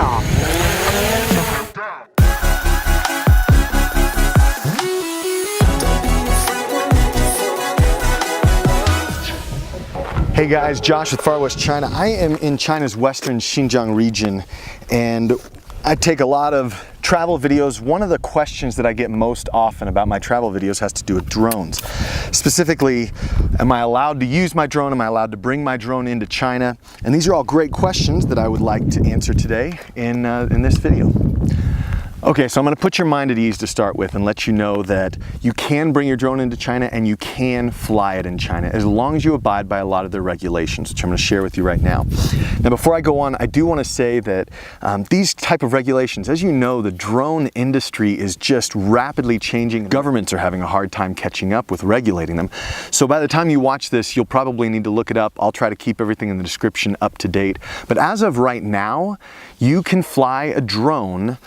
Hey guys, Josh with FarWestChina. I am in China's western Xinjiang region, and I take a lot of travel videos. One of the questions that I get most often about my travel videos has to do with drones. Specifically, am I allowed to use my drone? Am I allowed to bring my drone into China? And these are all great questions that I would like to answer today in this video. Okay, so I'm going to put your mind at ease to start with and let you know that you can bring your drone into China and you can fly it in China as long as you abide by a lot of their regulations, which I'm going to share with you right now. Now, before I go on, I do want to say that these type of regulations, as you know, the drone industry is just rapidly changing. Governments are having a hard time catching up with regulating them. So by the time you watch this, you'll probably need to look it up. I'll try to keep everything in the description up to date. But as of right now, you can fly a drone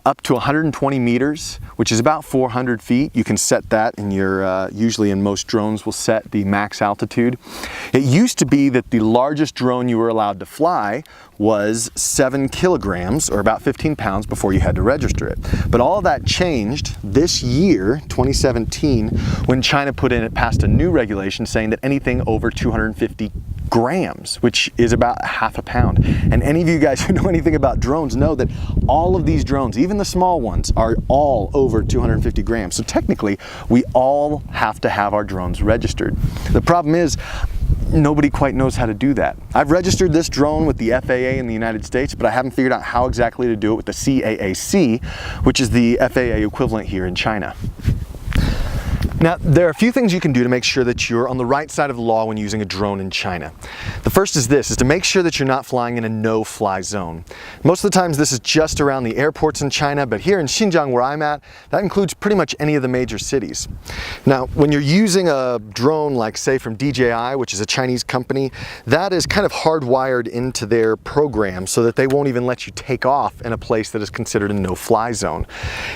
up to 120 meters, which is about 400 feet. You can set that in your, usually in most drones will set the max altitude. It used to be that the largest drone you were allowed to fly was 7 kilograms, or about 15 pounds, before you had to register it. But all of that changed this year, 2017, when China passed a new regulation saying that anything over 250 grams, which is about half a pound. And any of you guys who know anything about drones know that all of these drones, even the small ones, are all over 250 grams. So technically, we all have to have our drones registered. The problem is, nobody quite knows how to do that. I've registered this drone with the FAA in the United States, but I haven't figured out how exactly to do it with the CAAC, which is the FAA equivalent here in China. Now, there are a few things you can do to make sure that you're on the right side of the law when using a drone in China. The first is this, is to make sure that you're not flying in a no-fly zone. Most of the times this is just around the airports in China, but here in Xinjiang where I'm at, that includes pretty much any of the major cities. Now, when you're using a drone like, say, from DJI, which is a Chinese company, that is kind of hardwired into their program so that they won't even let you take off in a place that is considered a no-fly zone.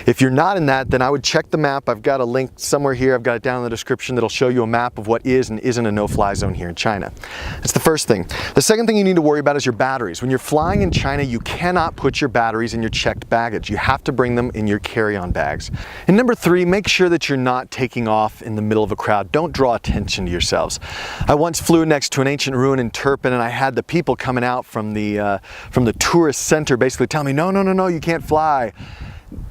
If you're not in that, then I would check the map. I've got a link somewhere here. I've got it down in the description that'll show you a map of what is and isn't a no-fly zone here in China. That's the first thing. The second thing you need to worry about is your batteries. When you're flying in China, you cannot put your batteries in your checked baggage. You have to bring them in your carry-on bags. And number three, make sure that you're not taking off in the middle of a crowd. Don't draw attention to yourselves. I once flew next to an ancient ruin in Turpin, and I had the people coming out from the tourist center basically telling me, no, you can't fly.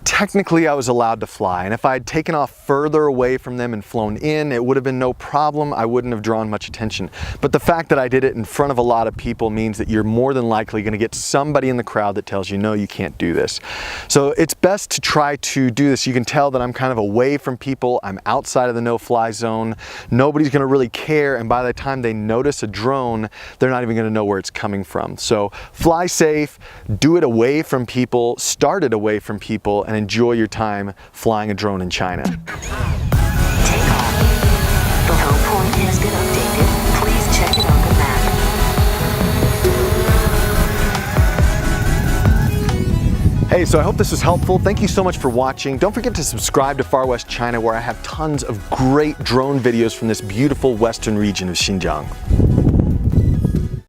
Technically, I was allowed to fly, and if I had taken off further away from them and flown in, it would have been no problem. I wouldn't have drawn much attention. But the fact that I did it in front of a lot of people means that you're more than likely going to get somebody in the crowd that tells you, no, you can't do this. So it's best to try to do this. You can tell that I'm kind of away from people. I'm outside of the no-fly zone. Nobody's going to really care, and by the time they notice a drone, they're not even going to know where it's coming from. So fly safe, do it away from people, start it away from people, and enjoy your time flying a drone in China. Take off. The home point has been updated. Please check it on the map. Hey, so I hope this was helpful. Thank you so much for watching. Don't forget to subscribe to FarWestChina, where I have tons of great drone videos from this beautiful western region of Xinjiang.